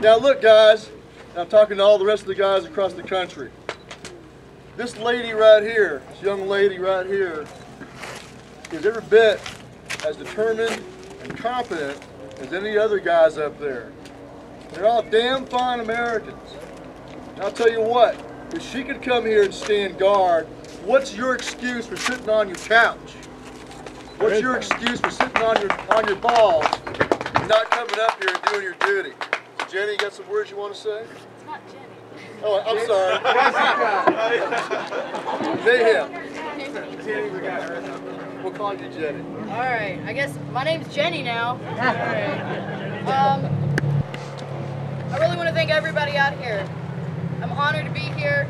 Now look, guys, I'm talking to all the rest of the guys across the country. This lady right here, this young lady right here, is every bit as determined and competent as any other guys up there. They're all damn fine Americans. And I'll tell you what, if she could come here and stand guard, what's your excuse for sitting on your couch? What's your excuse for sitting on your balls and not coming up here and doing your duty? So Jenny, you got some words you want to say? It's not Jenny. Oh, I'm sorry. Mayhem. We'll call you Jenny. All right. I guess my name's Jenny now. All right. I really want to thank everybody out here. I'm honored to be here,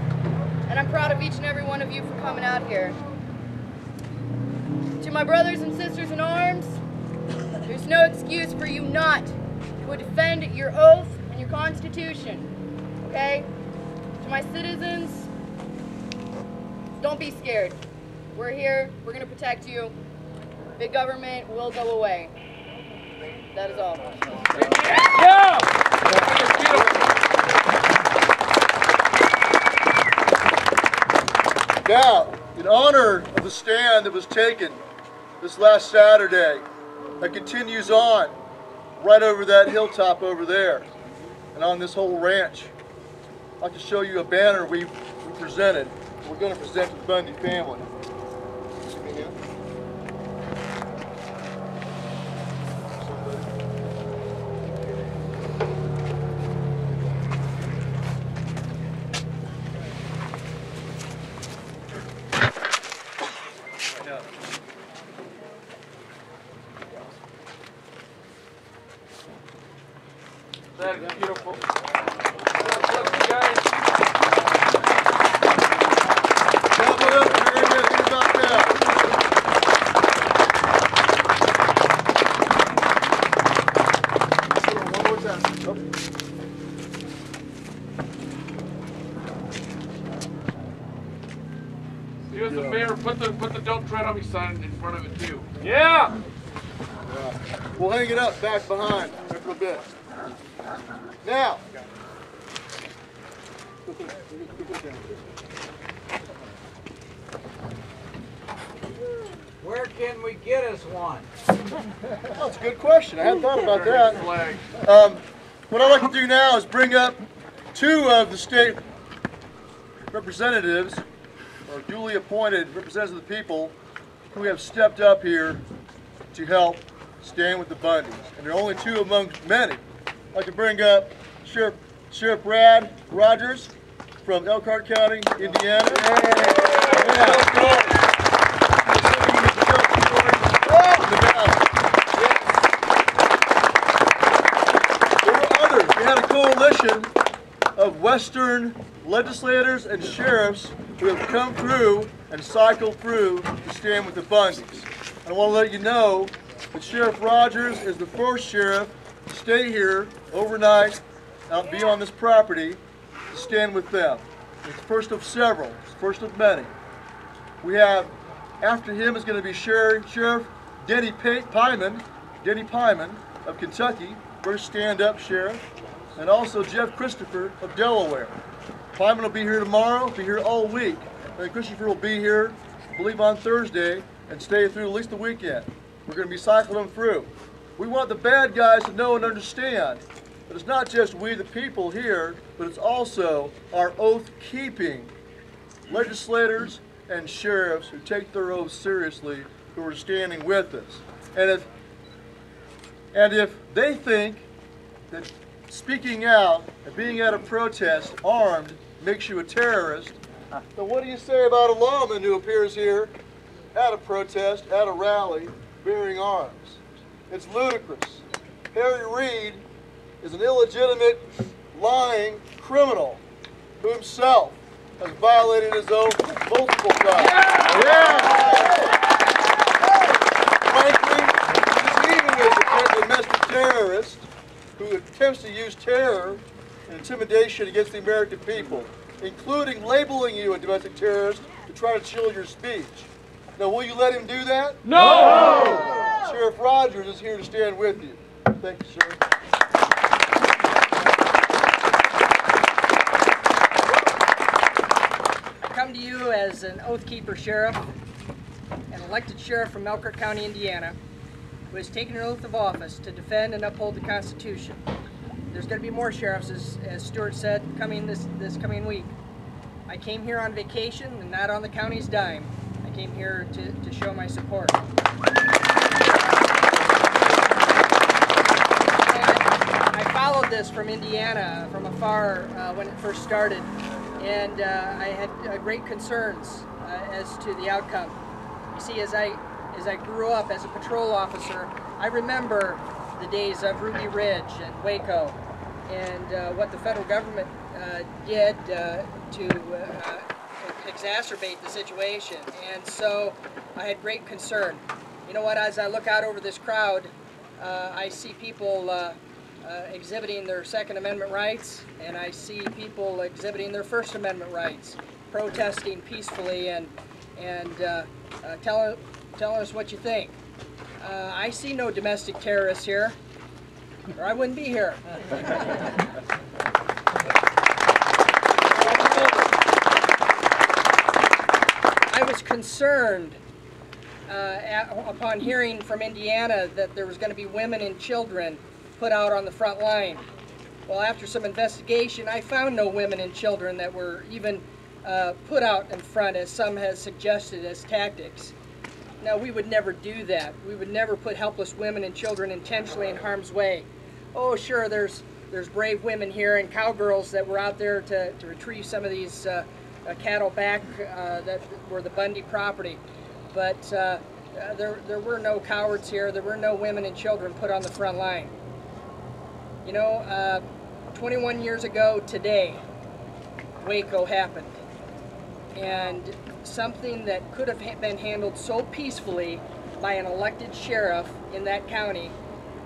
and I'm proud of each and every one of you for coming out here. To my brothers and sisters in arms, there's no excuse for you not to defend your oath and your Constitution, okay? To my citizens, don't be scared. We're here, we're gonna protect you. Big government will go away. That is all. Yeah! Now, in honor of the stand that was taken this last Saturday, that continues on right over that hilltop over there and on this whole ranch, I'd like to show you a banner we presented. We're going to present to the Bundy family. That is beautiful. Look, you guys. Jump it up, very good. Think about that. One more time. Do us a favor, put the "Don't Tread on Me" sign in front of it too. Yeah. We'll hang it up back behind for a bit. Now, where can we get us one? that's a good question. I hadn't thought about that. What I'd like to do now is bring up two of the state representatives, or duly appointed representatives of the people, who have stepped up here to help stand with the Bundys. And there are only two among many. I'd like to bring up Sheriff Brad Rogers from Elkhart County, Indiana. There were others. We had a coalition of Western legislators and sheriffs who have come through and cycled through to stand with the Bundys. I want to let you know that Sheriff Rogers is the first sheriff to stay here overnight, be on this property, to stand with them. It's the first of several, it's the first of many. We have, after him is going to be Sheriff Denny Pyman of Kentucky, first stand-up sheriff, and also Jeff Christopher of Delaware. Pyman will be here tomorrow, be here all week. And Christopher will be here, I believe, on Thursday and stay through at least the weekend. We're going to be cycling them through. We want the bad guys to know and understand that it's not just we the people here, but it's also our oath-keeping legislators and sheriffs who take their oaths seriously, who are standing with us. And if they think that speaking out and being at a protest armed makes you a terrorist, then what do you say about a lawman who appears here at a protest, at a rally, bearing arms? It's ludicrous. Harry Reid is an illegitimate, lying criminal who himself has violated his oath multiple times. Frankly, even as a domestic terrorist who attempts to use terror and intimidation against the American people, including labeling you a domestic terrorist to try to chill your speech. Now, will you let him do that? No! Sheriff Rogers is here to stand with you. Thank you, sir. come to you as an Oathkeeper sheriff, an elected sheriff from Elkhart County, Indiana, who has taken an oath of office to defend and uphold the Constitution. There's going to be more sheriffs, as Stewart said, coming this coming week. I came here on vacation and not on the county's dime. I came here to show my support. I followed this from Indiana, from afar, when it first started, and I had great concerns as to the outcome. You see, as I grew up as a patrol officer, I remember the days of Ruby Ridge and Waco, and what the federal government did to exacerbate the situation. And so I had great concern. You know what, as I look out over this crowd, I see people exhibiting their Second Amendment rights, and I see people exhibiting their First Amendment rights, protesting peacefully and telling us what you think. I see no domestic terrorists here, or I wouldn't be here. I was concerned upon hearing from Indiana that there was going to be women and children put out on the front line. Well, after some investigation, I found no women and children that were even put out in front, as some has suggested as tactics. Now, we would never do that. We would never put helpless women and children intentionally in harm's way. Oh, sure, there's brave women here and cowgirls that were out there to retrieve some of these cattle back that were the Bundy property. But there were no cowards here. There were no women and children put on the front line. You know, 21 years ago today, Waco happened. And something that could have been handled so peacefully by an elected sheriff in that county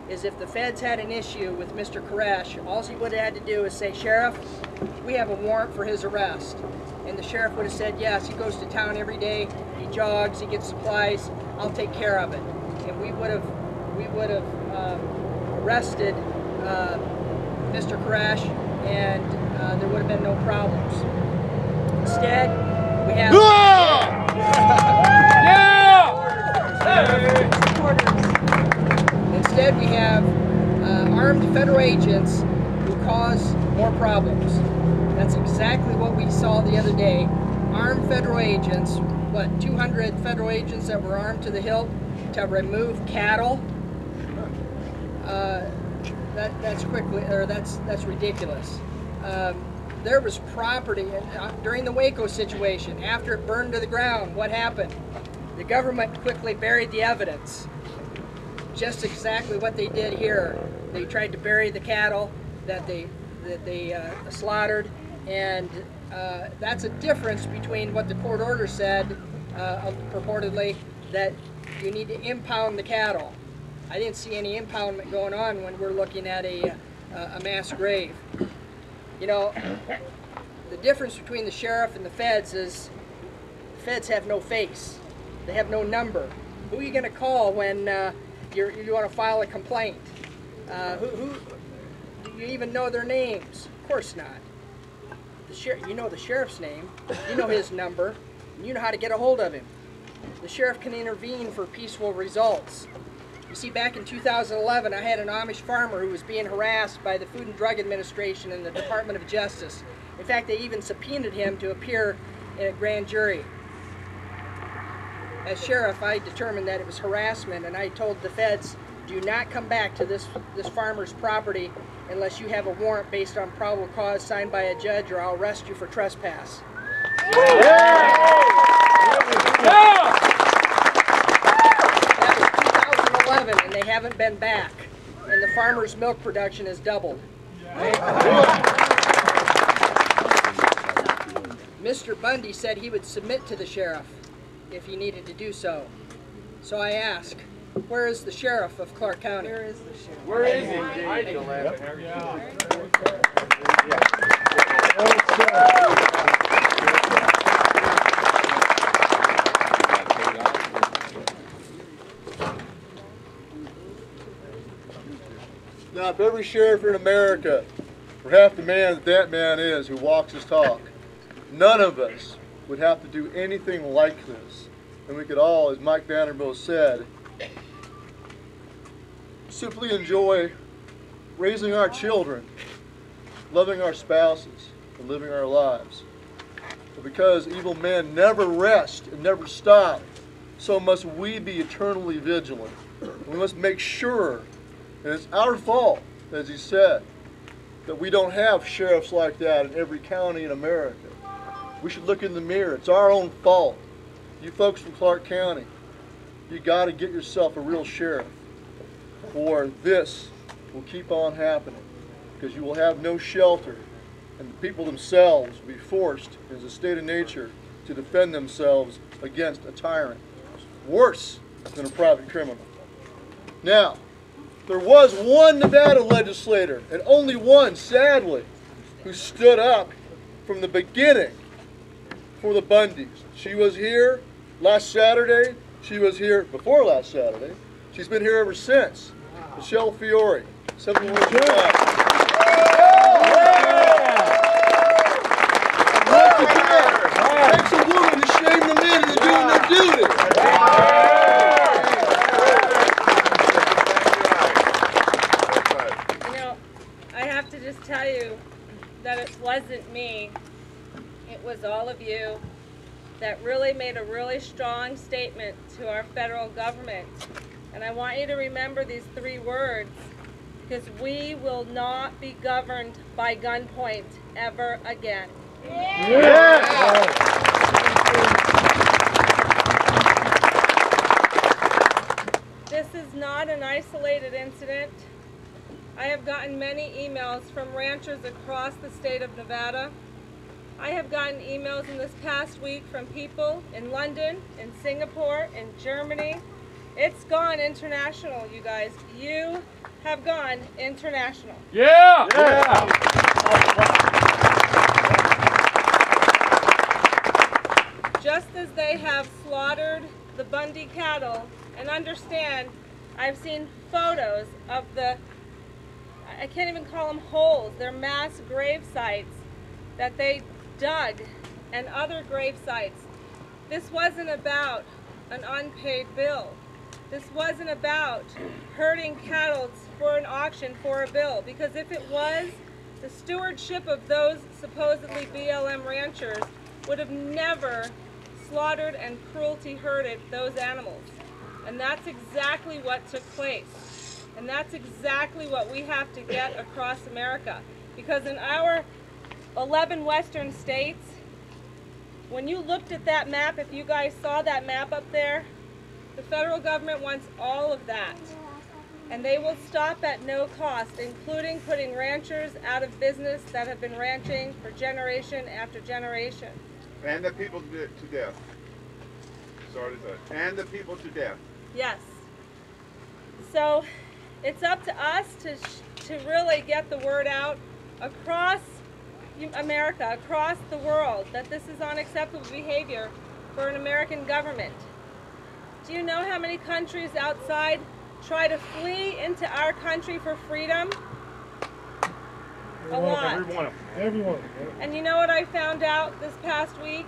is if the feds had an issue with Mr. Koresh, all he would have had to do is say, "Sheriff, we have a warrant for his arrest." And the sheriff would have said, "Yes, he goes to town every day, he jogs, he gets supplies, I'll take care of it." And we would have arrested Mr. Koresh, and there would have been no problems. Instead, we have Instead, we have armed federal agents who cause more problems. That's exactly what we saw the other day. Armed federal agents, what, 200 federal agents that were armed to the hilt to remove cattle. That's ridiculous. There was property during the Waco situation. After it burned to the ground, what happened? The government quickly buried the evidence. Just exactly what they did here. They tried to bury the cattle that they slaughtered, and that's a difference between what the court order said, purportedly, that you need to impound the cattle. I didn't see any impoundment going on when we're looking at a mass grave. You know, the difference between the sheriff and the feds is the feds have no face. They have no number. Who are you going to call when you want to file a complaint? Do you even know their names? Of course not. You know the sheriff's name, you know his number, and you know how to get a hold of him. The sheriff can intervene for peaceful results. You see, back in 2011, I had an Amish farmer who was being harassed by the Food and Drug Administration and the Department of Justice. In fact, they even subpoenaed him to appear in a grand jury. As sheriff, I determined that it was harassment, and I told the feds, do not come back to this farmer's property unless you have a warrant based on probable cause signed by a judge, or I'll arrest you for trespass. That was 2011, and they haven't been back, and the farmer's milk production has doubled. Mr. Bundy said he would submit to the sheriff if he needed to do so. So I ask, where is the sheriff of Clark County? Where is the sheriff? Where is he? Now, if every sheriff in America were half the man that man is who walks his talk, none of us would have to do anything like this. And we could all, as Mike Vanderbilt said, simply enjoy raising our children, loving our spouses, and living our lives. But because evil men never rest and never stop, so must we be eternally vigilant. We must make sure, and it's our fault, as he said, that we don't have sheriffs like that in every county in America. We should look in the mirror. It's our own fault. You folks from Clark County, you got to get yourself a real sheriff, or this will keep on happening, because you will have no shelter, and the people themselves will be forced, as a state of nature, to defend themselves against a tyrant, worse than a private criminal. Now, there was one Nevada legislator, and only one, sadly, who stood up from the beginning for the Bundys. She was here last Saturday. She was here before last Saturday. She's been here ever since. Michele Fiore, Assemblywoman. It takes a woman to shame the men into doing their duty. You know, I have to just tell you that it wasn't me. It was all of you that really made a really strong statement to our federal government. And I want you to remember these 3 words, because we will not be governed by gunpoint ever again. Yes. This is not an isolated incident. I have gotten many emails from ranchers across the state of Nevada. I have gotten emails in this past week from people in London, in Singapore, in Germany. It's gone international, you guys. You have gone international. Yeah! Just as they have slaughtered the Bundy cattle, and understand, I've seen photos of the, I can't even call them holes, they're mass grave sites that they dug, and other grave sites. This wasn't about an unpaid bill. This wasn't about herding cattle for an auction for a bill, because if it was, the stewardship of those supposedly BLM ranchers would have never slaughtered and cruelty herded those animals. And that's exactly what took place. And that's exactly what we have to get across America. Because in our 11 western states, when you looked at that map, if you guys saw that map up there, the federal government wants all of that. And they will stop at no cost, including putting ranchers out of business that have been ranching for generation after generation. And the people to death. Sorry to say. And the people to death. Yes. So it's up to us to really get the word out across America, across the world, that this is unacceptable behavior for an American government. Do you know how many countries outside try to flee into our country for freedom? A lot. Every one. And you know what I found out this past week?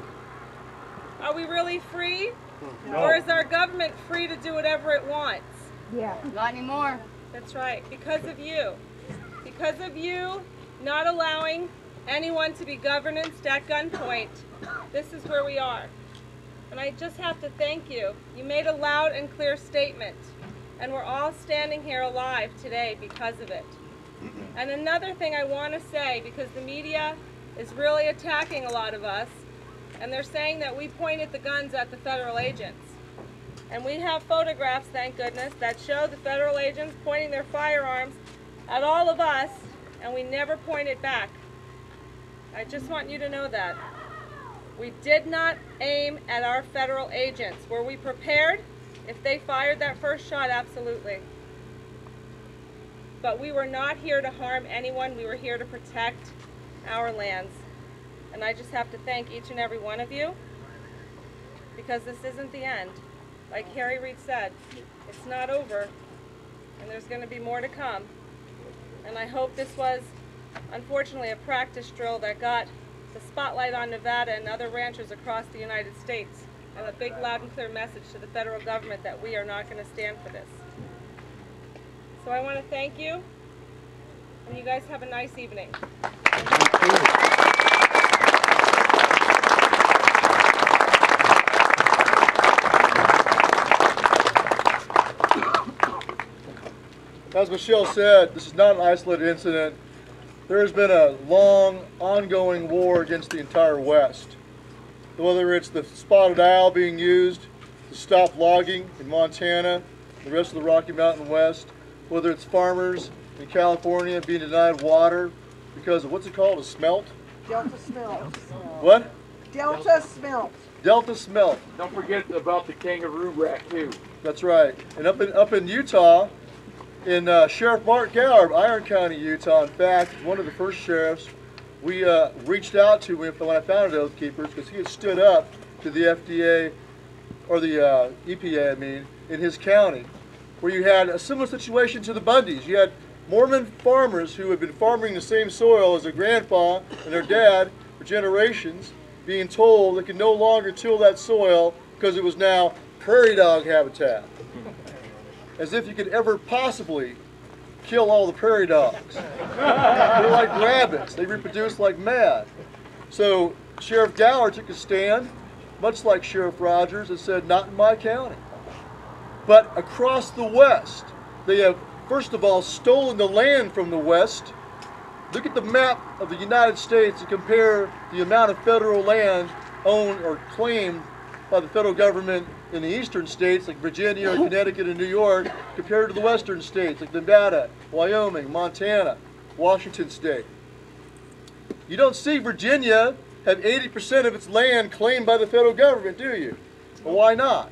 Are we really free? No. Or is our government free to do whatever it wants? Yeah. Not anymore. That's right, because of you. Because of you not allowing anyone to be governanced at gunpoint, this is where we are. And I just have to thank you. You made a loud and clear statement, and we're all standing here alive today because of it. And another thing I want to say, because the media is really attacking a lot of us, and they're saying that we pointed the guns at the federal agents. And we have photographs, thank goodness, that show the federal agents pointing their firearms at all of us, and we never pointed back. I just want you to know that. We did not aim at our federal agents. Were we prepared? If they fired that first shot, absolutely. But we were not here to harm anyone. We were here to protect our lands. And I just have to thank each and every one of you, because this isn't the end. Like Harry Reid said, it's not over, and there's going to be more to come. And I hope this was, unfortunately, a practice drill that got the spotlight on Nevada and other ranchers across the United States, and a big, loud and clear message to the federal government that we are not going to stand for this. So I want to thank you, and you guys have a nice evening. As Michele said, this is not an isolated incident. There has been a long, ongoing war against the entire West. Whether it's the spotted owl being used to stop logging in Montana, the rest of the Rocky Mountain West, whether it's farmers in California being denied water because of, what's it called, a smelt? Delta smelt. What? Delta smelt. Delta smelt. Don't forget about the kangaroo rat too. That's right. And up in Utah, in Sheriff Mark Gower of Iron County, Utah, in fact, one of the first sheriffs we reached out to when I founded Oathkeepers, because he had stood up to the FDA, or the EPA, I mean, in his county, where you had a similar situation to the Bundys. You had Mormon farmers who had been farming the same soil as their grandpa and their dad for generations, being told they could no longer till that soil because it was now prairie dog habitat. As if you could ever possibly kill all the prairie dogs. They're like rabbits. They reproduce like mad. So Sheriff Gower took a stand, much like Sheriff Rogers, and said, not in my county. But across the West, they have, first of all, stolen the land from the West. Look at the map of the United States and compare the amount of federal land owned or claimed by the federal government in the eastern states like Virginia or Connecticut and New York compared to the western states like Nevada, Wyoming, Montana, Washington State. You don't see Virginia have 80% of its land claimed by the federal government, do you? Well, why not?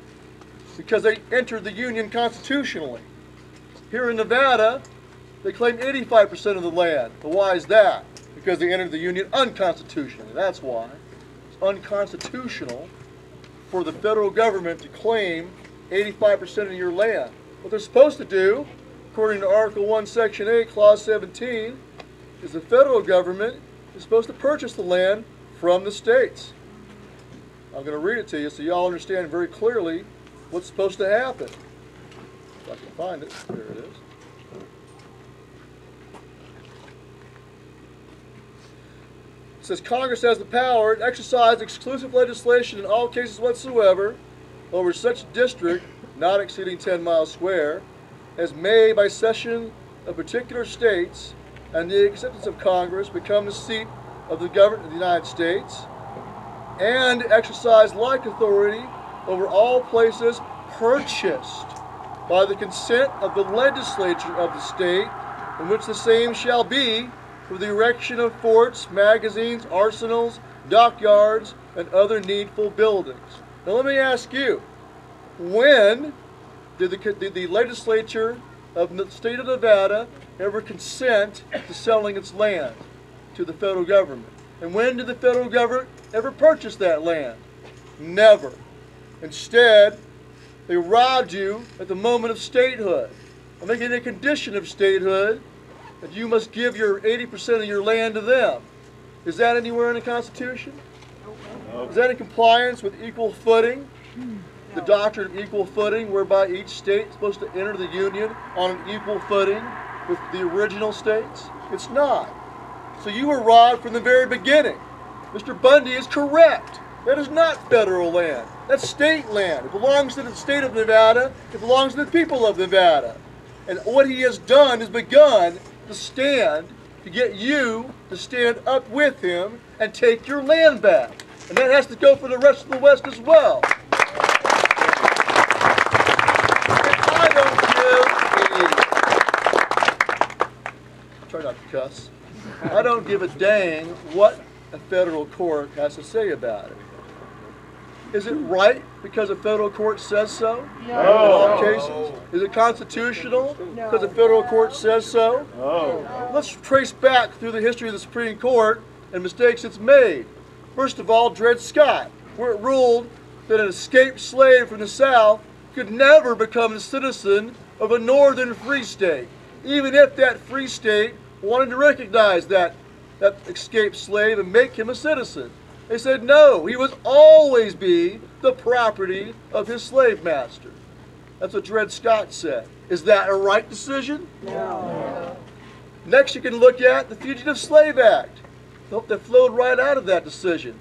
Because they entered the Union constitutionally. Here in Nevada, they claim 85% of the land. Well, why is that? Because they entered the Union unconstitutionally. That's why. It's unconstitutional for the federal government to claim 85% of your land. What they're supposed to do, according to Article 1, Section 8, Clause 17, is the federal government is supposed to purchase the land from the states. I'm going to read it to you so you all understand very clearly what's supposed to happen. If I can find it. There it is. It says Congress has the power to exercise exclusive legislation in all cases whatsoever over such district not exceeding 10 miles square as may by cession of particular states and the acceptance of Congress become the seat of the government of the United States, and exercise like authority over all places purchased by the consent of the legislature of the state in which the same shall be for the erection of forts, magazines, arsenals, dockyards, and other needful buildings. Now let me ask you, when did the legislature of the state of Nevada ever consent to selling its land to the federal government? And when did the federal government ever purchase that land? Never. Instead, they robbed you at the moment of statehood. I'm making it a condition of statehood that you must give your 80% of your land to them. Is that anywhere in the Constitution? No. Is that in compliance with equal footing? The doctrine of equal footing, whereby each state is supposed to enter the Union on an equal footing with the original states? It's not. So you were robbed from the very beginning. Mr. Bundy is correct. That is not federal land. That's state land. It belongs to the state of Nevada. It belongs to the people of Nevada. And what he has done is begun to stand to get you to stand up with him and take your land back. And that has to go for the rest of the West as well. I try not to cuss. I don't give a dang what a federal court has to say about it. Is it right because a federal court says so? No. In all cases? Is it constitutional because a federal court says so? No. Let's trace back through the history of the Supreme Court and mistakes it's made. First of all, Dred Scott, where it ruled that an escaped slave from the South could never become a citizen of a northern free state, even if that free state wanted to recognize that that escaped slave and make him a citizen. They said no, he would always be the property of his slave master. That's what Dred Scott said. Is that a right decision? No. Next you can look at the Fugitive Slave Act that flowed right out of that decision,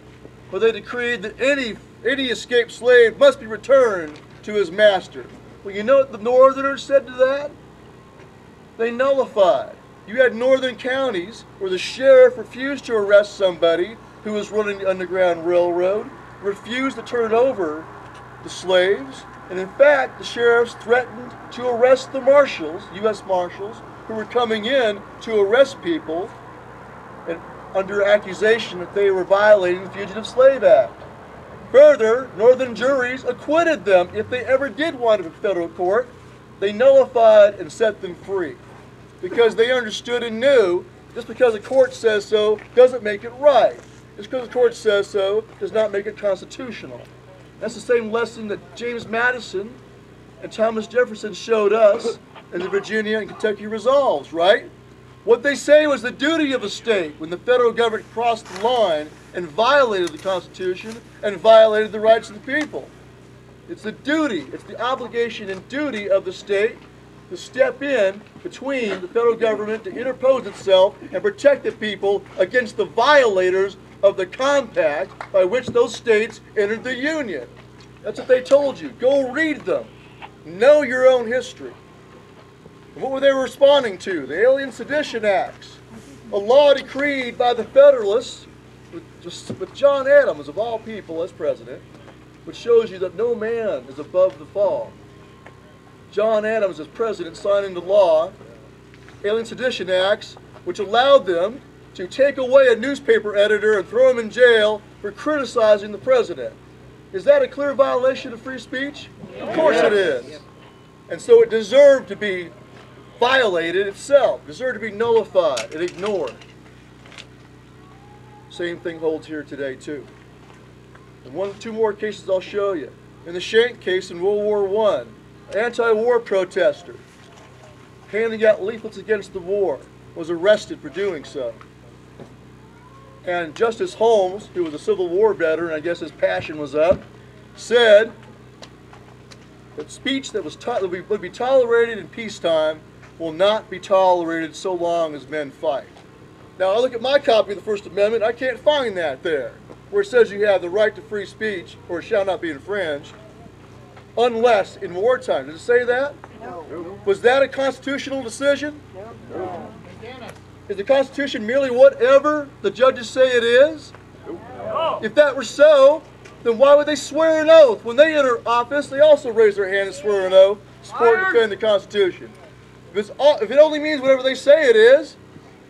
where they decreed that any escaped slave must be returned to his master. Well, you know what the Northerners said to that? They nullified. You had northern counties where the sheriff refused to arrest somebody who was running the Underground Railroad, refused to turn over the slaves, and in fact the sheriffs threatened to arrest the marshals, U.S. Marshals, who were coming in to arrest people and under accusation that they were violating the Fugitive Slave Act. Further, northern juries acquitted them if they ever did wind up in federal court. They nullified and set them free because they understood and knew just because a court says so doesn't make it right. Just because the court says so does not make it constitutional. That's the same lesson that James Madison and Thomas Jefferson showed us in the Virginia and Kentucky Resolves, right? What they say was the duty of a state when the federal government crossed the line and violated the Constitution and violated the rights of the people. It's the duty, it's the obligation and duty of the state to step in between the federal government to interpose itself and protect the people against the violators of the compact by which those states entered the Union. That's what they told you. Go read them. Know your own history. And what were they responding to? The Alien Sedition Acts, a law decreed by the Federalists with John Adams, of all people, as president, which shows you that no man is above the fall. John Adams, as president, signed into law Alien Sedition Acts, which allowed them to take away a newspaper editor and throw him in jail for criticizing the president. Is that a clear violation of free speech? Of course it is. And so it deserved to be violated itself, deserved to be nullified and ignored. Same thing holds here today too. And two more cases I'll show you. In the Shank case in World War I, anti-war protester handing out leaflets against the war was arrested for doing so. And Justice Holmes, who was a Civil War veteran, I guess his passion was up, said that speech that would be tolerated in peacetime will not be tolerated so long as men fight. Now I look at my copy of the First Amendment, I can't find that there, where it says you have the right to free speech or it shall not be infringed, unless in wartime. Does it say that? No. Was that a constitutional decision? No. Is the Constitution merely whatever the judges say it is? No. If that were so, then why would they swear an oath? When they enter office, they also raise their hand and swear an oath, support and defend the Constitution. If it only means whatever they say it is,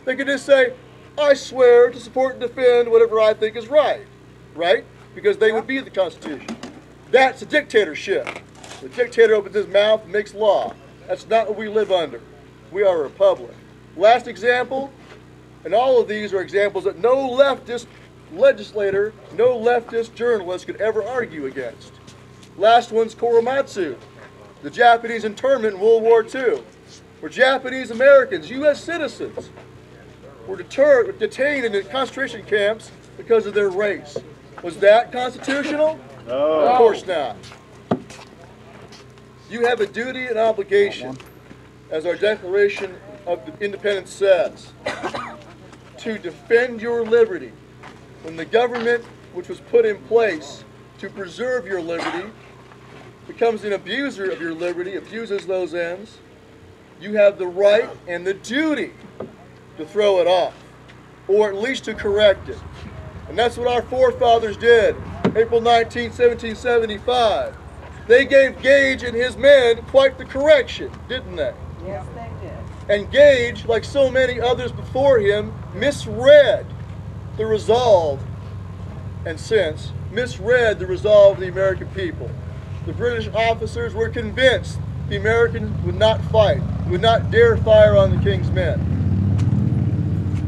they could just say, I swear to support and defend whatever I think is right. Right? Because they would be the Constitution. That's a dictatorship. The dictator opens his mouth and makes law. That's not what we live under. We are a republic. Last example, and all of these are examples that no leftist legislator, no leftist journalist could ever argue against. Last one's Korematsu, the Japanese internment in World War II, where Japanese Americans, U.S. citizens, were detained in the concentration camps because of their race. Was that constitutional? No. Of course not. You have a duty and obligation, as our Declaration of Independence says, to defend your liberty. When the government, which was put in place to preserve your liberty, becomes an abuser of your liberty, abuses those ends, you have the right and the duty to throw it off, or at least to correct it. And that's what our forefathers did, April 19, 1775. They gave Gage and his men quite the correction, didn't they? Yes, they did. And Gage, like so many others before him, misread the resolve, and since misread the resolve of the American people. The British officers were convinced the Americans would not fight, would not dare fire on the King's men.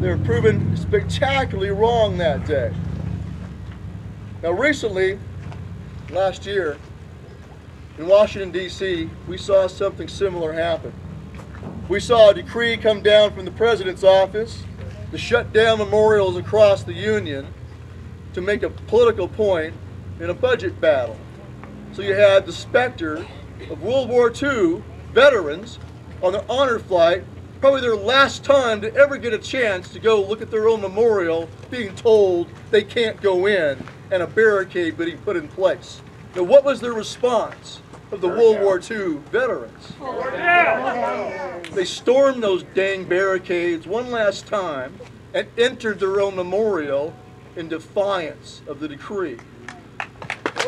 They were proven spectacularly wrong that day. Now recently, last year, in Washington, D.C., we saw something similar happen. We saw a decree come down from the President's office to shut down memorials across the Union to make a political point in a budget battle. So you had the specter of World War II veterans on their honor flight, probably their last time to ever get a chance to go look at their own memorial, being told they can't go in and a barricade being put in place. Now, what was the response of the World War II veterans? They stormed those dang barricades one last time and entered their own memorial in defiance of the decree.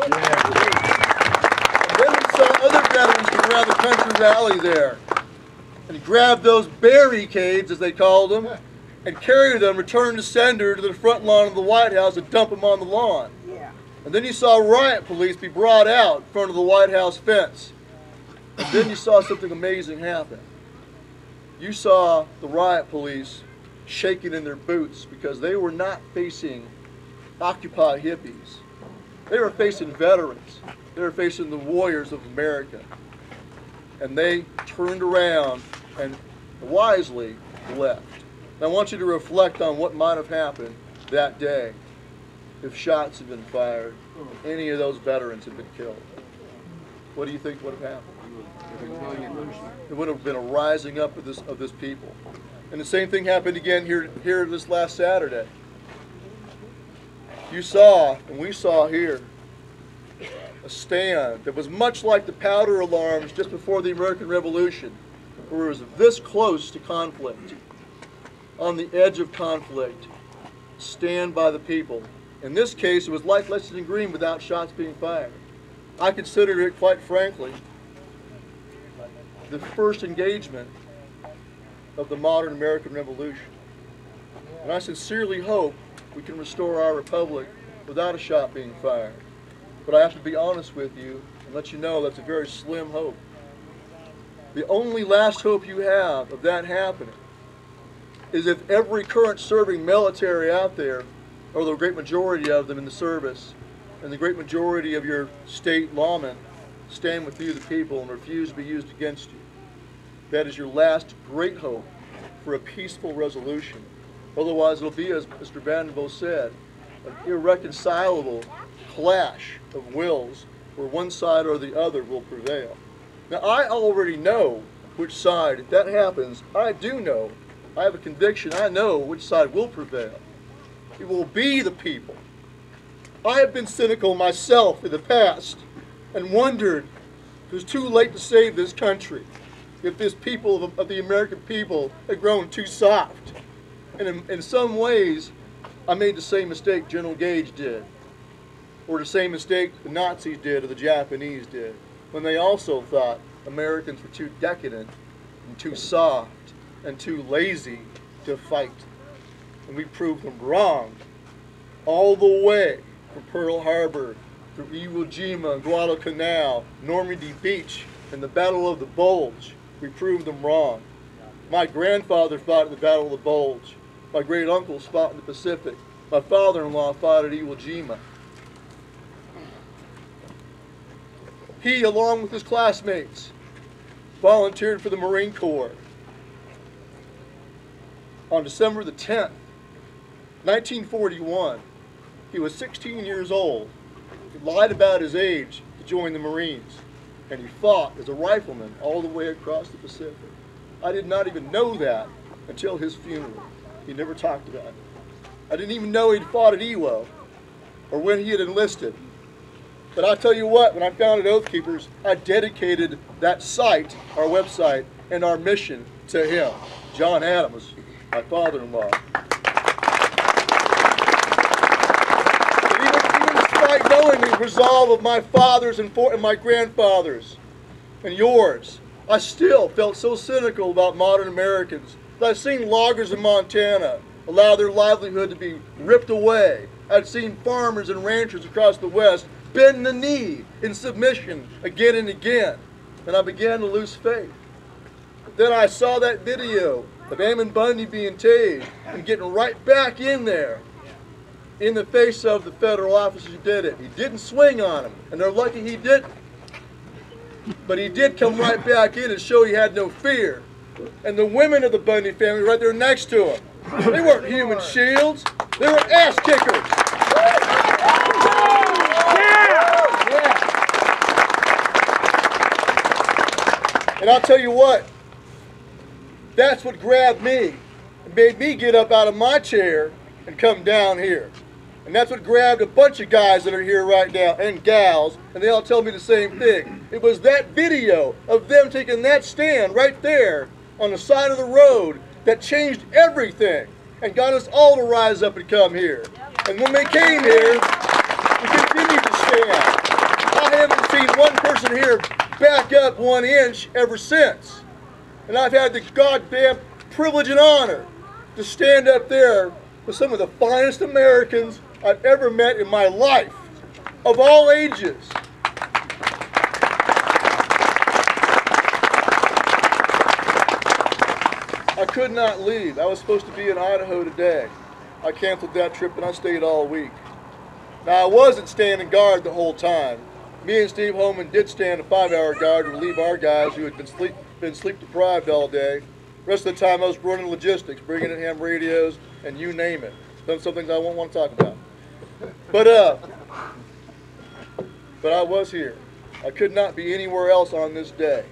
And then we saw other veterans from around the country rally there and grab those barricades, as they called them, and carry them, return to sender, to the front lawn of the White House and dump them on the lawn. And then you saw riot police be brought out in front of the White House fence. And then you saw something amazing happen. You saw the riot police shaking in their boots because they were not facing Occupy hippies. They were facing veterans. They were facing the warriors of America. And they turned around and wisely left. And I want you to reflect on what might have happened that day if shots had been fired, any of those veterans had been killed. What do you think would have happened? It would have been a rising up of this people. And the same thing happened again here this last Saturday. You saw, and we saw here, a stand that was much like the powder alarms just before the American Revolution, where it was this close to conflict, on the edge of conflict, stand by the people. In this case, it was like Lexington Green without shots being fired. I consider it, quite frankly, the first engagement of the modern American Revolution. And I sincerely hope we can restore our republic without a shot being fired. But I have to be honest with you and let you know that's a very slim hope. The only last hope you have of that happening is if every current serving military out there, or the great majority of them in the service, and the great majority of your state lawmen stand with you, the people, and refuse to be used against you. That is your last great hope for a peaceful resolution. Otherwise, it'll be, as Mr. Vanderbilt said, an irreconcilable clash of wills where one side or the other will prevail. Now, I already know which side, if that happens, I do know, I have a conviction, I know which side will prevail. It will be the people. I have been cynical myself in the past and wondered if it was too late to save this country, if this people of the American people had grown too soft. And in some ways, I made the same mistake General Gage did, or the same mistake the Nazis did or the Japanese did, when they also thought Americans were too decadent and too soft and too lazy to fight. And we proved them wrong all the way from Pearl Harbor through Iwo Jima, Guadalcanal, Normandy Beach, and the Battle of the Bulge. We proved them wrong. My grandfather fought in the Battle of the Bulge. My great uncles fought in the Pacific. My father-in-law fought at Iwo Jima. He, along with his classmates, volunteered for the Marine Corps. On December the 10th, 1941, he was 16 years old. He lied about his age to join the Marines, and he fought as a rifleman all the way across the Pacific. I did not even know that until his funeral. He never talked about it. I didn't even know he'd fought at Iwo or when he had enlisted. But I'll tell you what, when I founded Oathkeepers, I dedicated that site, our website, and our mission to him. John Adams, my father-in-law. Even despite knowing the resolve of my fathers and my grandfathers and yours, I still felt so cynical about modern Americans. I've seen loggers in Montana allow their livelihood to be ripped away. I've seen farmers and ranchers across the West bend the knee in submission again and again. And I began to lose faith. Then I saw that video of Ammon Bundy being tased and getting right back in there in the face of the federal officers who did it. He didn't swing on him, and they're lucky he didn't. But he did come right back in and show he had no fear. And the women of the Bundy family right there next to him They weren't human shields. They were ass kickers. And I'll tell you what, that's what grabbed me and made me get up out of my chair and come down here. And that's what grabbed a bunch of guys that are here right now, and gals, and they all tell me the same thing. It was that video of them taking that stand right there on the side of the road that changed everything and got us all to rise up and come here. And when they came here, we continued to stand. I haven't seen one person here back up 1 inch ever since. And I've had the goddamn privilege and honor to stand up there with some of the finest Americans I've ever met in my life, of all ages. I could not leave. I was supposed to be in Idaho today. I canceled that trip and I stayed all week. Now, I wasn't standing guard the whole time. Me and Steve Holman did stand a 5-hour guard to relieve our guys who had been sleep deprived all day. The rest of the time I was running logistics, bringing in ham radios, and you name it. Done some things I won't want to talk about. But I was here. I could not be anywhere else on this day.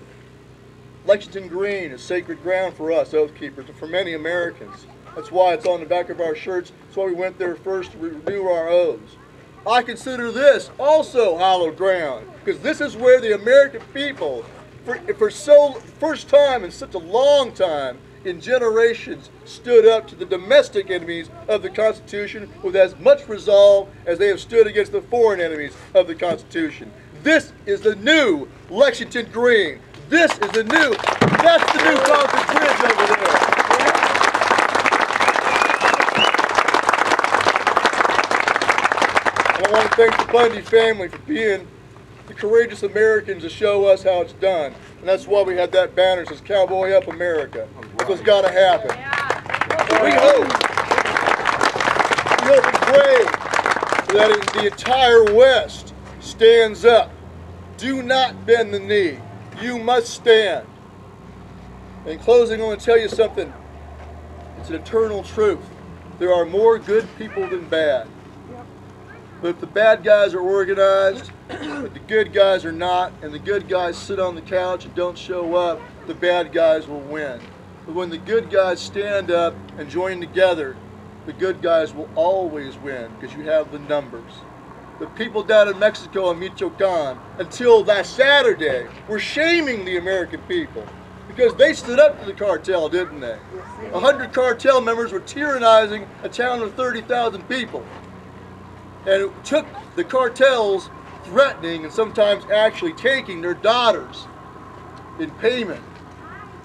Lexington Green is sacred ground for us, Oathkeepers, and for many Americans. That's why it's on the back of our shirts. That's why we went there first to renew our oaths. I consider this also hallowed ground, because this is where the American people, first time in such a long time, in generations, stood up to the domestic enemies of the Constitution with as much resolve as they have stood against the foreign enemies of the Constitution. This is the new Lexington Green. This is the new, that's the new Concord Bridge over there. And I want to thank the Bundy family for being the courageous Americans to show us how it's done. And that's why we had that banner that says Cowboy Up America. That's what's got to happen. We hope and pray that the entire West stands up. Do not bend the knee. You must stand. In closing, I want to tell you something. It's an eternal truth. There are more good people than bad. But if the bad guys are organized, but the good guys are not, and the good guys sit on the couch and don't show up, the bad guys will win. But when the good guys stand up and join together, the good guys will always win because you have the numbers. The people down in Mexico and Michoacan, until last Saturday, were shaming the American people because they stood up to the cartel, didn't they? 100 cartel members were tyrannizing a town of 30,000 people. And it took the cartels threatening and sometimes actually taking their daughters in payment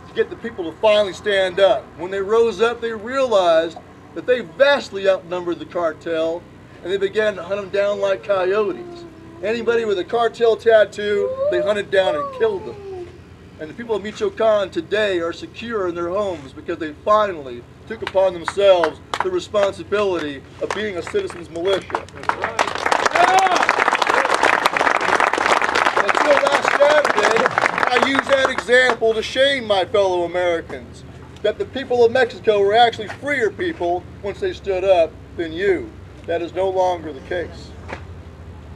to get the people to finally stand up. When they rose up, they realized that they vastly outnumbered the cartel, and they began to hunt them down like coyotes. Anybody with a cartel tattoo, they hunted down and killed them. And the people of Michoacan today are secure in their homes because they finally took upon themselves the responsibility of being a citizen's militia. Until last Saturday, I used that example to shame my fellow Americans, that the people of Mexico were actually freer people once they stood up than you. That is no longer the case.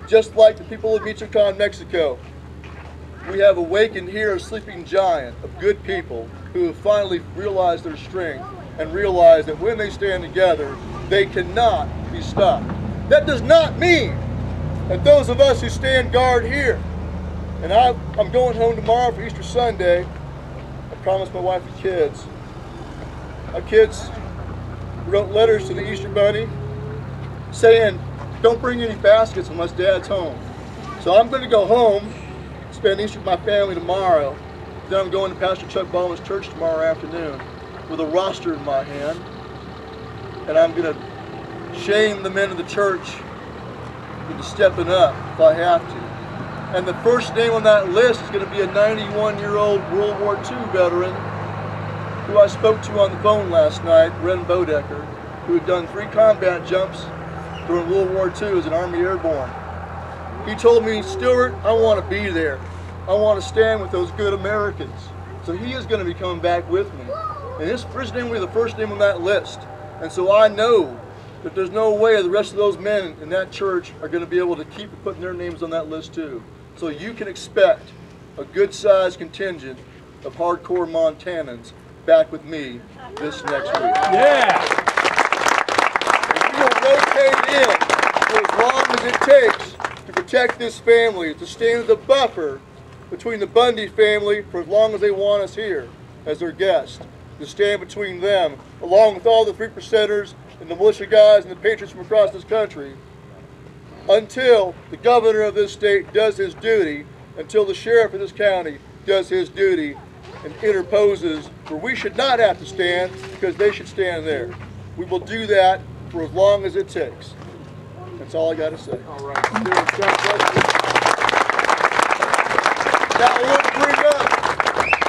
Just like the people of Michoacan, Mexico, we have awakened here a sleeping giant of good people who have finally realized their strength and realized that when they stand together, they cannot be stopped. That does not mean that those of us who stand guard here, and I'm going home tomorrow for Easter Sunday. I promised my wife and kids. My kids wrote letters to the Easter Bunny saying, don't bring any baskets unless Dad's home. So I'm going to go home, spend Easter with my family tomorrow. Then I'm going to Pastor Chuck Ballman's church tomorrow afternoon with a roster in my hand. And I'm going to shame the men of the church into stepping up if I have to. And the first name on that list is going to be a 91-year-old World War II veteran who I spoke to on the phone last night, Ren Bodecker, who had done 3 combat jumps during World War II as an Army Airborne. He told me, Stewart, I want to be there. I want to stand with those good Americans. So he is going to be coming back with me. And his name will be the first name on that list. And so I know that there's no way the rest of those men in that church are going to be able to keep putting their names on that list too. So you can expect a good-sized contingent of hardcore Montanans back with me this next week. Yeah! And we will rotate in for as long as it takes to protect this family, to stand as a buffer between the Bundy family for as long as they want us here as their guests, to stand between them, along with all the 3%ers and the militia guys and the patriots from across this country, until the governor of this state does his duty, until the sheriff of this county does his duty and interposes where we should not have to stand because they should stand there. We will do that for as long as it takes. That's all I got to say. All right. Stewart, God bless you. Now I want to bring up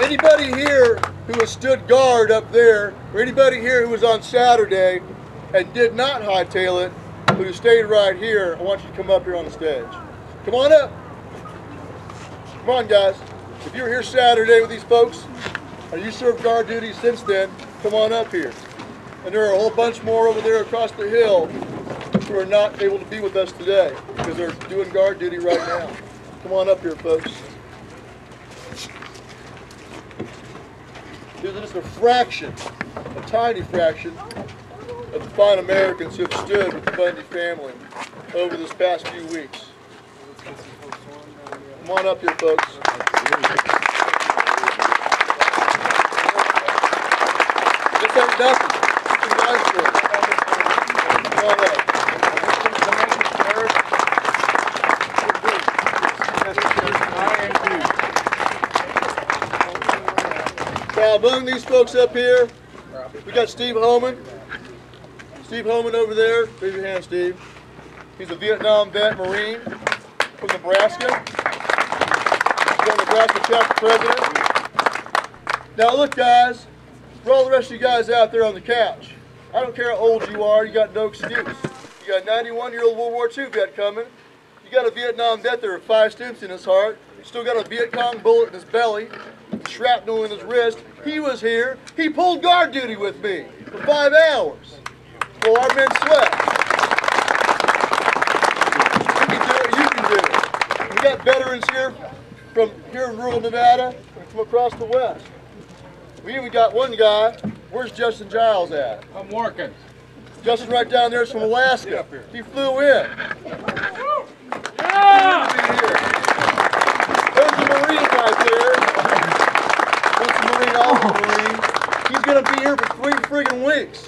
anybody here who has stood guard up there, or anybody here who was on Saturday and did not hightail it, but who stayed right here. I want you to come up here on the stage. Come on up. Come on, guys. If you were here Saturday with these folks, or you served guard duty since then, come on up here. And there are a whole bunch more over there across the hill who are not able to be with us today because they're doing guard duty right now. Come on up here, folks. These are just a fraction, a tiny fraction, of the fine Americans who have stood with the Bundy family over this past few weeks. Come on up here, folks. This ain't nothing. This is nice for us. Come on up. Now, among these folks up here, we got Steve Homan. Steve Homan over there. Raise your hand, Steve. He's a Vietnam vet Marine from Nebraska. He's the Nebraska chapter president. Now, look, guys, for all the rest of you guys out there on the couch, I don't care how old you are, you got no excuse. You got a 91-year-old World War II vet coming. You got a Vietnam vet there with 5 stoops in his heart. You still got a Viet Cong bullet in his belly, shrapnel in his wrist. He was here. He pulled guard duty with me for 5 hours while our men slept. You can do it. You can do it. We got veterans here from here in rural Nevada and from across the West. We even got one guy. Where's Justin Giles at? I'm working. Justin right down there is from Alaska. He flew in. Yeah! There's a Marine right there. That's a Marine, also a Marine. He's going to be here for 3 friggin' weeks.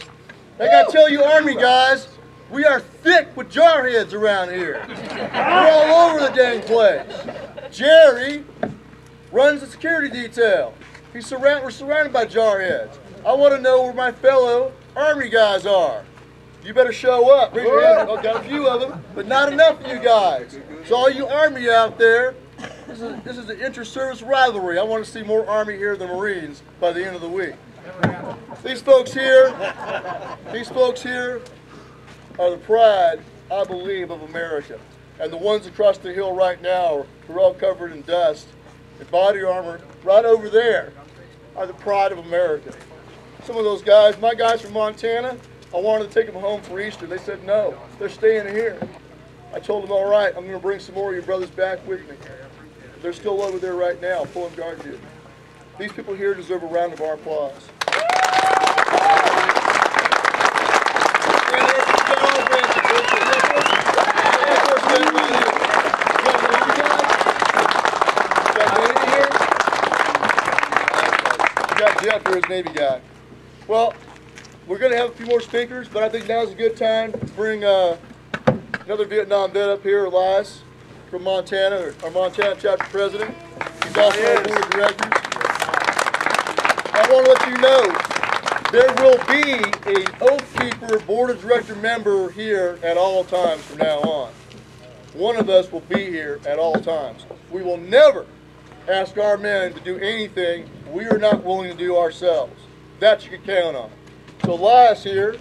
I got to tell you, Army guys, we are thick with jarheads around here. We're all over the dang place. Jerry runs the security detail. We're surrounded by jarheads. I want to know where my fellow Army guys are. You better show up. Raise your hand. I've got a few of them, but not enough of you guys. So all you Army out there, this is an inter-service rivalry. I want to see more Army here than Marines by the end of the week. These folks here are the pride, I believe, of America. And the ones across the hill right now who are all covered in dust and body armor right over there are the pride of America. Some of those guys, my guys from Montana, I wanted to take them home for Easter. They said no, they're staying here. I told them, all right, I'm going to bring some more of your brothers back with me. They're still over there right now, pulling guard duty. These people here deserve a round of our applause. Got Jeff here, his Navy guy. Well, we're going to have a few more speakers, but I think now's a good time to bring another Vietnam vet up here, Elias, from Montana, our Montana chapter president. He's also on the board of directors. I want to let you know, there will be an Oathkeeper board of director member here at all times from now on. One of us will be here at all times. We will never ask our men to do anything we are not willing to do ourselves. That you can count on. So Elias here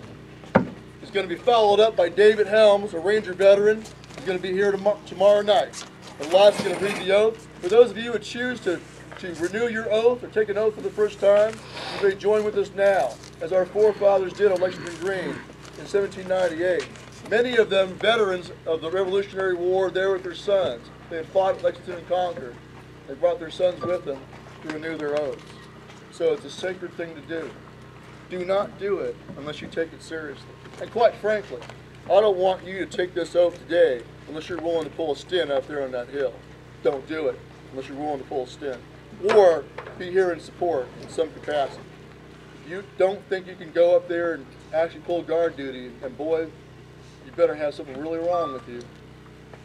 is going to be followed up by David Helms, a Ranger veteran. He's going to be here tomorrow night. And Elias is going to read the oath. For those of you who choose to renew your oath or take an oath for the first time, you may join with us now. as our forefathers did on Lexington Green in 1798. Many of them veterans of the Revolutionary War there with their sons. They had fought at Lexington and conquered. They brought their sons with them to renew their oaths. So it's a sacred thing to do. Do not do it unless you take it seriously. And quite frankly, I don't want you to take this oath today unless you're willing to pull a stint up there on that hill. Don't do it unless you're willing to pull a stint. Or be here in support in some capacity. If you don't think you can go up there and actually pull guard duty, and boy, you better have something really wrong with you.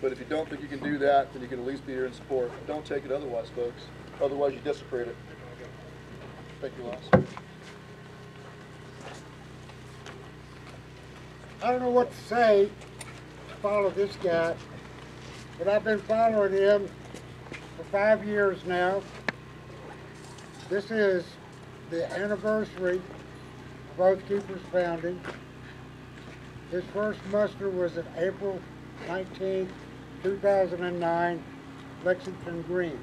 But if you don't think you can do that, then you can at least be here in support. Don't take it otherwise, folks. Otherwise, you desecrate it. Thank you, Ross. I don't know what to say to follow this guy, but I've been following him for 5 years now. This is the anniversary of Oathkeepers' founding. His first muster was in April 19, 2009, Lexington Green.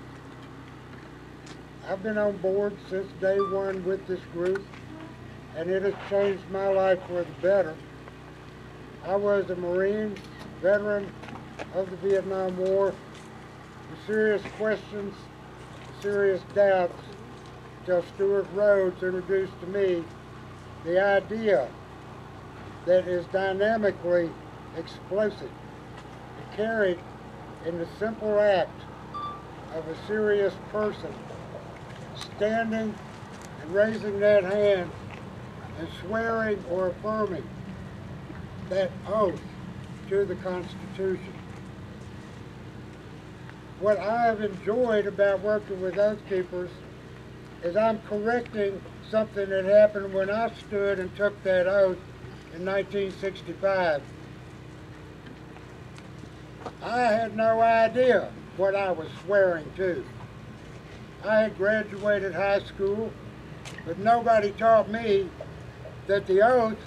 I've been on board since day one with this group, and it has changed my life for the better. I was a Marine, veteran of the Vietnam War, with serious questions, serious doubts, until Stewart Rhodes introduced to me the idea that is dynamically explosive, carried in the simple act of a serious person standing and raising that hand and swearing or affirming that oath to the Constitution. What I have enjoyed about working with Oathkeepers is I'm correcting something that happened when I stood and took that oath in 1965. I had no idea what I was swearing to. I had graduated high school, but nobody taught me that the oath,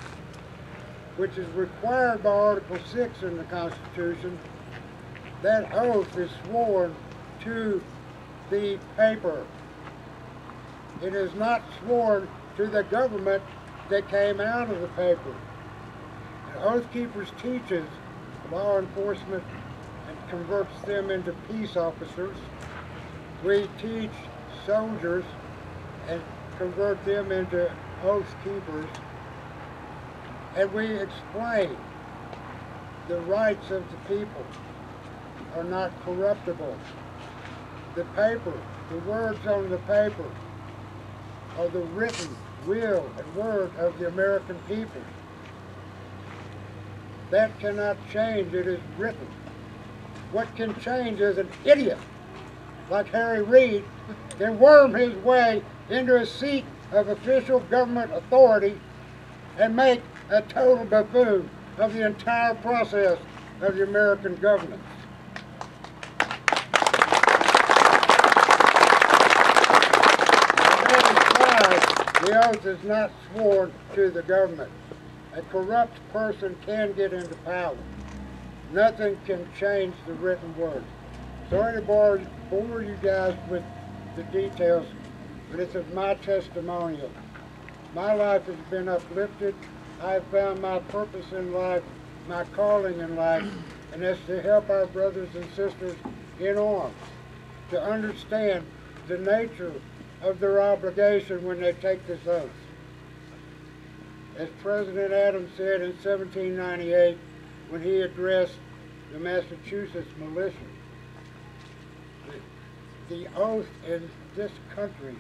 which is required by Article 6 in the Constitution, that oath is sworn to the paper. It is not sworn to the government that came out of the paper. And Oathkeepers teaches law enforcement and converts them into peace officers. We teach soldiers and convert them into oath keepers. And we explain the rights of the people are not corruptible. The paper, the words on the paper, are the written will and word of the American people. That cannot change, it is written. What can change is an idiot like Harry Reid can worm his way into a seat of official government authority and make a total buffoon of the entire process of the American government. The oath is not sworn to the government. A corrupt person can get into power. Nothing can change the written word. Sorry to bore you guys with the details, but it's of my testimonial. My life has been uplifted. I have found my purpose in life, my calling in life, and that's to help our brothers and sisters in arms to understand the nature of their obligation when they take this oath. As President Adams said in 1798 when he addressed the Massachusetts militia, the oath in this country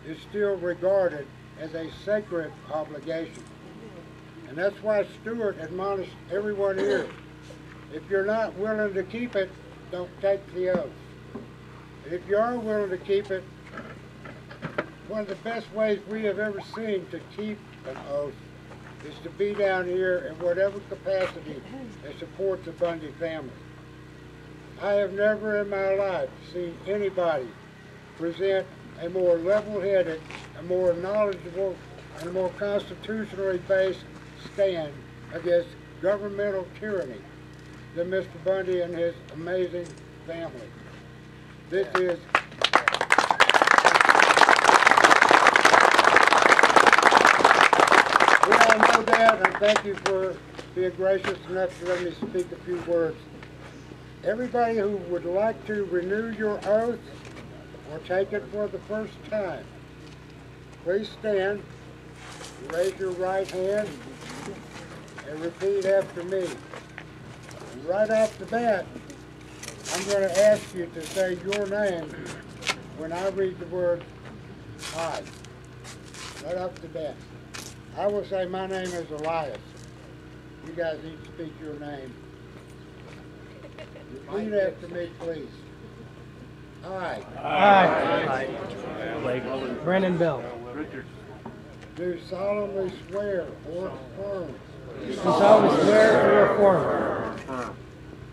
is still regarded as a sacred obligation. And that's why Stewart admonished everyone here, if you're not willing to keep it, don't take the oath. And if you are willing to keep it, one of the best ways we have ever seen to keep an oath is to be down here in whatever capacity and support the Bundy family. I have never in my life seen anybody present a more level-headed, a more knowledgeable, and a more constitutionally based stand against governmental tyranny than Mr. Bundy and his amazing family. This is I know that, and thank you for being gracious enough to let me speak a few words. Everybody who would like to renew your oath or take it for the first time, please stand, raise your right hand, and repeat after me. And right off the bat, I'm going to ask you to say your name when I read the word I. Right off the bat. I will say my name is Elias. You guys each speak your name. Repeat after me, please. I. Brandon Bell. Do solemnly swear or affirm. Do solemnly swear or affirm.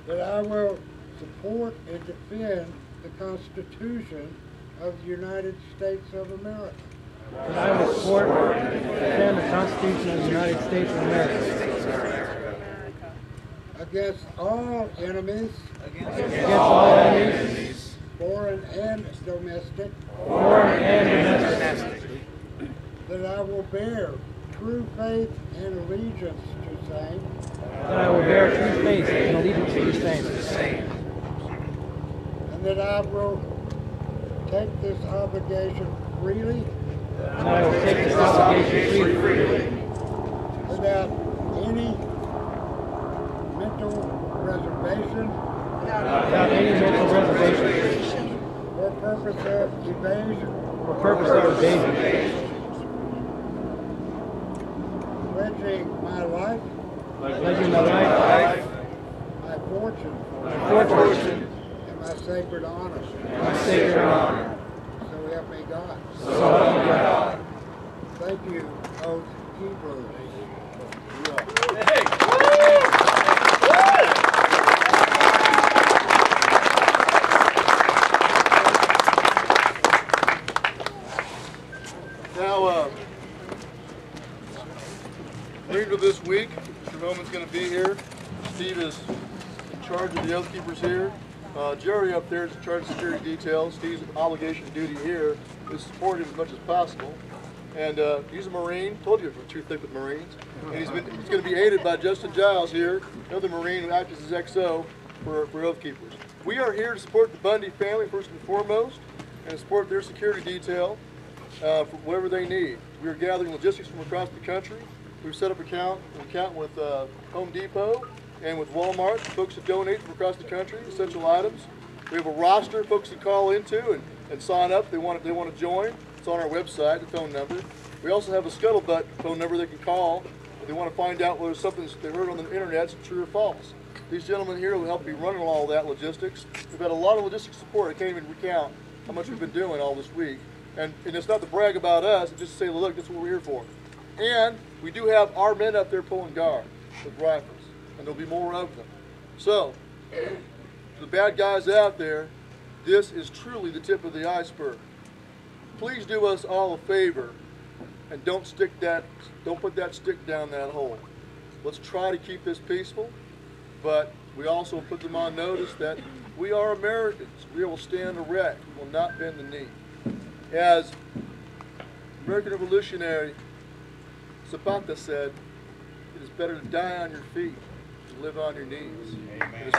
That I will support and defend the Constitution of the United States of America. That I will support and defend the Constitution of the United States of America. Against all enemies. Against all enemies. Foreign and domestic. Foreign and domestic. That I will bear true faith and allegiance to same. That I will bear true faith and allegiance to the same. And that I will take this obligation freely. And I will take this obligation freely. Without any mental reservation. Without any mental reservation. Or purpose of evasion. Or purpose of evasion. Pledging my life. Pledging my life. My fortune. My fortune. And my sacred honor. My sacred honor. So help me God. So help me God. Thank you, Oathkeepers. Now, later this week, Mr. Roman's going to be here. Steve is in charge of the Oathkeepers here. Jerry up there is in charge of security details. Steve's obligation duty here is to support him as much as possible. And he's a Marine. Told you we're too thick with Marines. And he's going to be aided by Justin Giles here, another Marine who acts as his XO for Oathkeepers. We are here to support the Bundy family first and foremost, and support their security detail for whatever they need. We are gathering logistics from across the country. We've set up an account with Home Depot and with Walmart, folks that donate from across the country, essential items. We have a roster of folks that call into and sign up. They want to join. It's on our website, the phone number. We also have a scuttlebutt phone number they can call if they want to find out whether something they heard on the internet is true or false. These gentlemen here will help me running all that logistics. We've had a lot of logistics support. I can't even recount how much we've been doing all this week. And it's not to brag about us, it's just to say, look, this is what we're here for. And we do have our men up there pulling guard with rifles, and there'll be more of them. So, the bad guys out there, this is truly the tip of the iceberg. Please do us all a favor and don't put that stick down that hole. Let's try to keep this peaceful, but we also put them on notice that we are Americans. We will stand erect. We will not bend the knee. As American revolutionary Zapata said, it is better to die on your feet than live on your knees. Amen.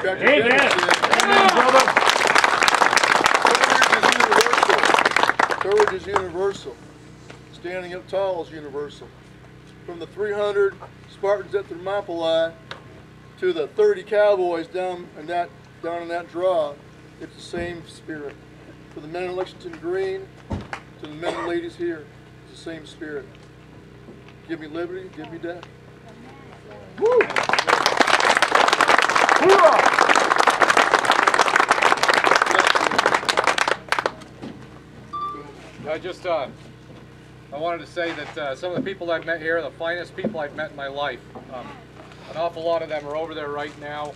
Courage is universal. Standing up tall is universal. From the 300 Spartans at Thermopylae to the 30 cowboys down in that draw, it's the same spirit. For the men in Lexington Green to the men and ladies here, it's the same spirit. Give me liberty, give me death. Woo! I wanted to say that some of the people I've met here are the finest people I've met in my life. An awful lot of them are over there right now,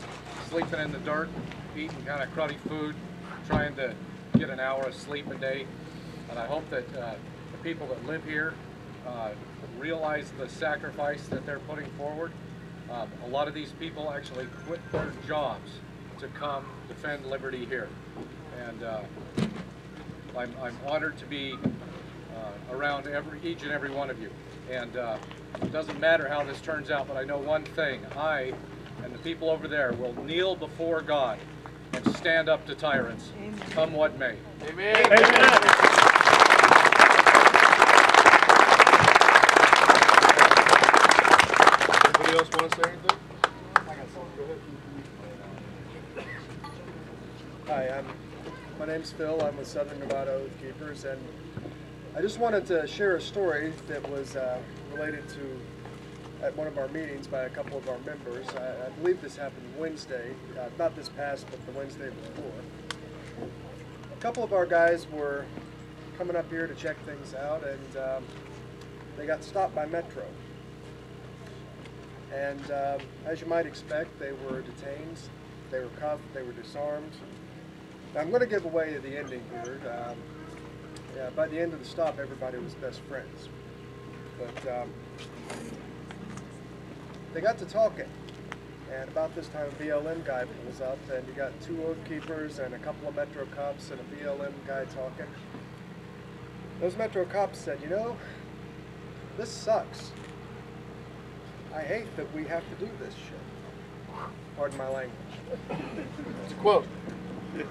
sleeping in the dirt, eating kind of cruddy food, trying to get an hour of sleep a day. And I hope that the people that live here realize the sacrifice that they're putting forward. A lot of these people actually quit their jobs to come defend liberty here. And I'm honored to be around each and every one of you. And it doesn't matter how this turns out, but I know one thing. I and the people over there will kneel before God and stand up to tyrants, come what may. Amen. Anybody else want to say anything? Hi, my name's Phil. I'm with Southern Nevada Oathkeepers, and I just wanted to share a story that was related to at one of our meetings by a couple of our members. I believe this happened Wednesday, not this past, but the Wednesday before. A couple of our guys were coming up here to check things out, and they got stopped by Metro. And as you might expect, they were detained, they were cuffed, they were disarmed. Now, I'm going to give away the ending here. Yeah, by the end of the stop, everybody was best friends. But they got to talking, and about this time a BLM guy pulls up, and you got 2 Oathkeepers and a couple of Metro cops and a BLM guy talking. Those Metro cops said, you know, this sucks. I hate that we have to do this shit. Pardon my language. It's a quote. You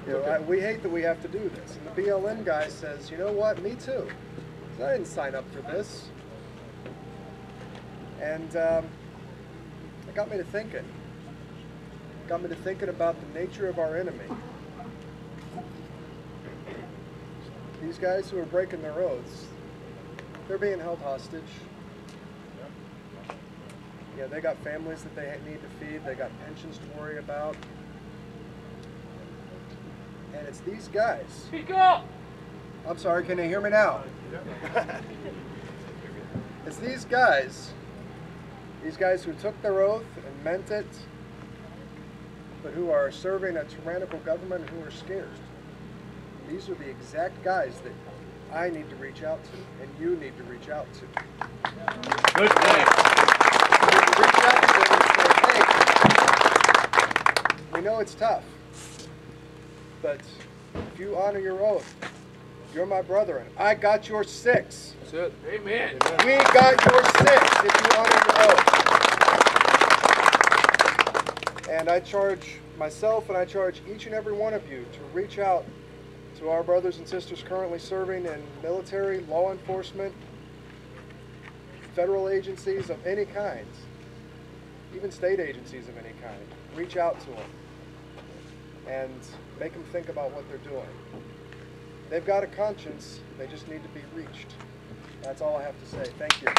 know, we hate that we have to do this. And the BLM guy says, you know what, me too. 'Cause I didn't sign up for this. And it got me to thinking. It got me to thinking about the nature of our enemy. These guys who are breaking their oaths, they're being held hostage. Yeah, they got families that they need to feed. They got pensions to worry about. And it's these guys. Speak up! I'm sorry, can you hear me now? It's these guys who took their oath and meant it, but who are serving a tyrannical government and who are scared. These are the exact guys that I need to reach out to, and you need to reach out to. Good point. You need to reach out to them and say, hey, we know it's tough, but if you honor your oath, you're my brother, and I got your 6. That's it. Amen. We got your 6 if you honor your oath. And I charge myself and I charge each and every one of you to reach out to our brothers and sisters currently serving in military, law enforcement, federal agencies of any kind, even state agencies of any kind. Reach out to them and make them think about what they're doing. They've got a conscience, they just need to be reached. That's all I have to say. Thank you. I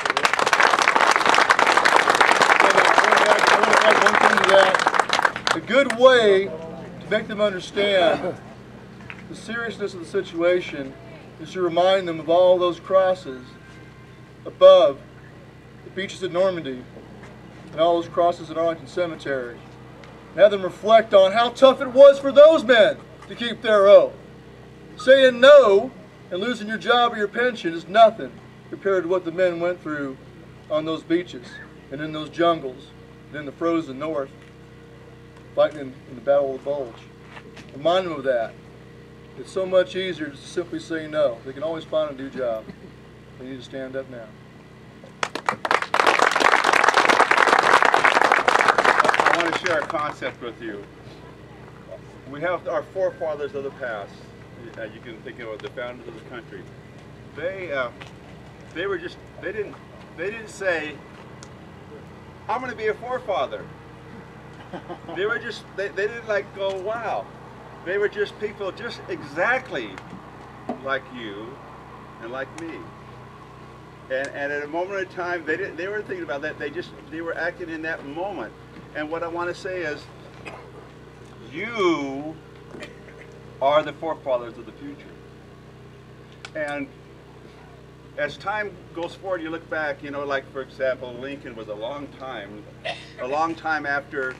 want to add one thing to that. A good way to make them understand the seriousness of the situation is to remind them of all those crosses above the beaches of Normandy and all those crosses at Arlington Cemetery. And have them reflect on how tough it was for those men to keep their oath. Saying no and losing your job or your pension is nothing compared to what the men went through on those beaches and in those jungles and in the frozen north, fighting in the Battle of the Bulge. Remind them of that. It's so much easier to simply say no. They can always find a new job. They need to stand up now. I want to share a concept with you. We have our forefathers of the past. You can think of the founders of the country. They didn't say, I'm going to be a forefather. They were just, they didn't like go, wow. They were just people just exactly like you and like me. And at a moment of time, they weren't thinking about that. They were acting in that moment. And what I want to say is, you are the forefathers of the future. And as time goes forward, you look back, you know, like for example, Lincoln was a long time after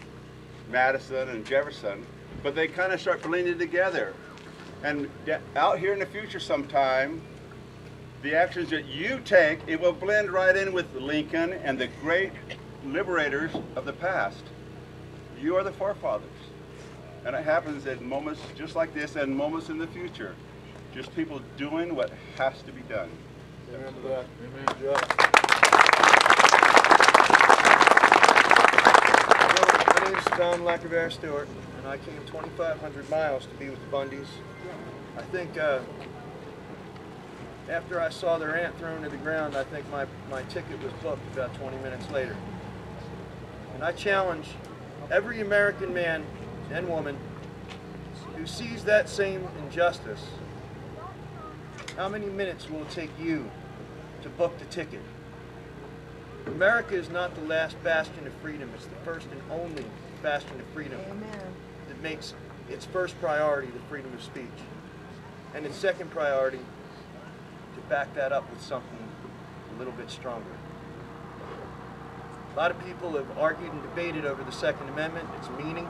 Madison and Jefferson, but they kind of start blending together. And out here in the future sometime, the actions that you take, it will blend right in with Lincoln and the great liberators of the past. You are the forefathers. And it happens at moments just like this and moments in the future. Just people doing what has to be done. Amen to that. Amen. My name is Stewart, and I came 2,500 miles to be with the Bundys. I think after I saw their aunt thrown to the ground, I think my ticket was booked about 20 minutes later. And I challenge every American man and woman who sees that same injustice, how many minutes will it take you to book the ticket? America is not the last bastion of freedom, it's the first and only bastion of freedom. Amen. That makes its first priority the freedom of speech. And its second priority, to back that up with something a little bit stronger. A lot of people have argued and debated over the Second Amendment, its meaning.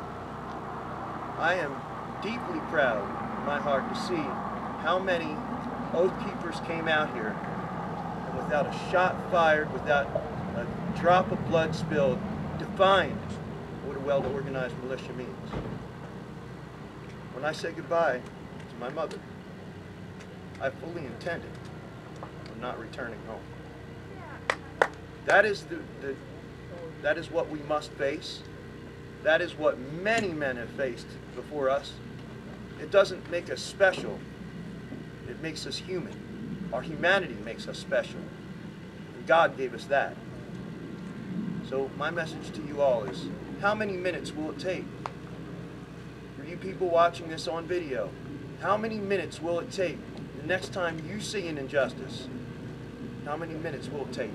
I am deeply proud in my heart to see how many Oathkeepers came out here and without a shot fired, without a drop of blood spilled, defined what a well-organized militia means. When I say goodbye to my mother, I fully intended on not returning home. That is that is what we must face. That is what many men have faced before us. It doesn't make us special. It makes us human. Our humanity makes us special. And God gave us that. So my message to you all is, how many minutes will it take? For you people watching this on video, how many minutes will it take the next time you see an injustice? How many minutes will it take?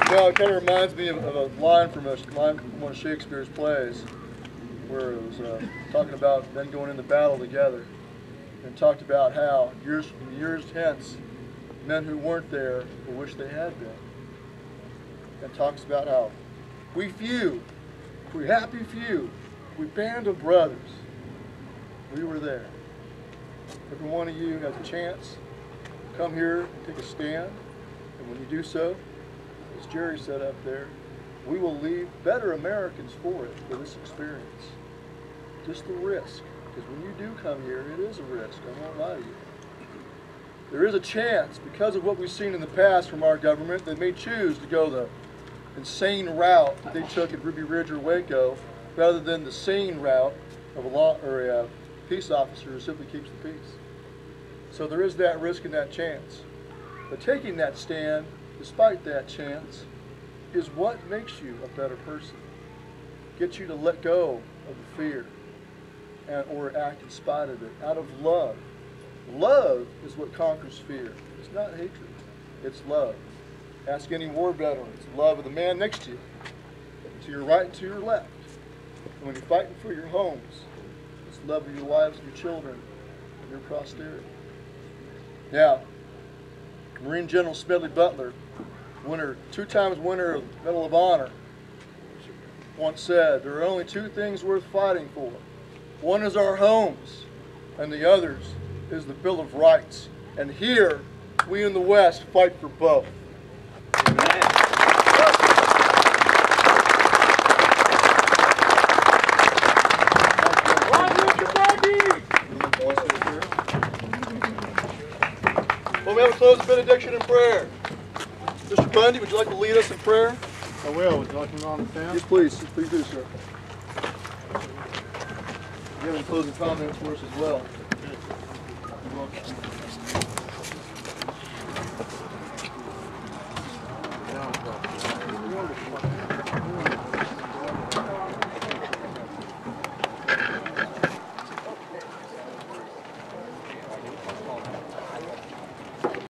You know, it kind of reminds me of a line from one of Shakespeare's plays, where it was talking about men going into battle together, and talked about how years hence, men who weren't there will wish they had been. And talks about how we happy few, we band of brothers, we were there. Every one of you has a chance to come here and take a stand, and when you do so, as Jerry said up there, we will leave better Americans for this experience. Just the risk, because when you do come here, it is a risk, I won't lie to you. There is a chance, because of what we've seen in the past from our government, they may choose to go the insane route that they took at Ruby Ridge or Waco, rather than the sane route of a peace officer who simply keeps the peace. So there is that risk and that chance. But taking that stand, despite that chance, is what makes you a better person. Gets you to let go of the fear or act in spite of it, out of love. Love is what conquers fear. It's not hatred, it's love. Ask any war veteran, it's love of the man next to you, to your right and to your left. And when you're fighting for your homes, it's love of your wives and your children and your posterity. Now, Marine General Smedley Butler, two times winner of the Medal of Honor, once said, there are only two things worth fighting for. One is our homes, and the other is the Bill of Rights. And here, we in the West fight for both. Amen. Well, we have a closing benediction and prayer. Mr. Bundy, would you like to lead us in prayer? I will. Would you like me on the stand? Yes, please. Please do, sir. You have any closing comments for us as well? You're welcome.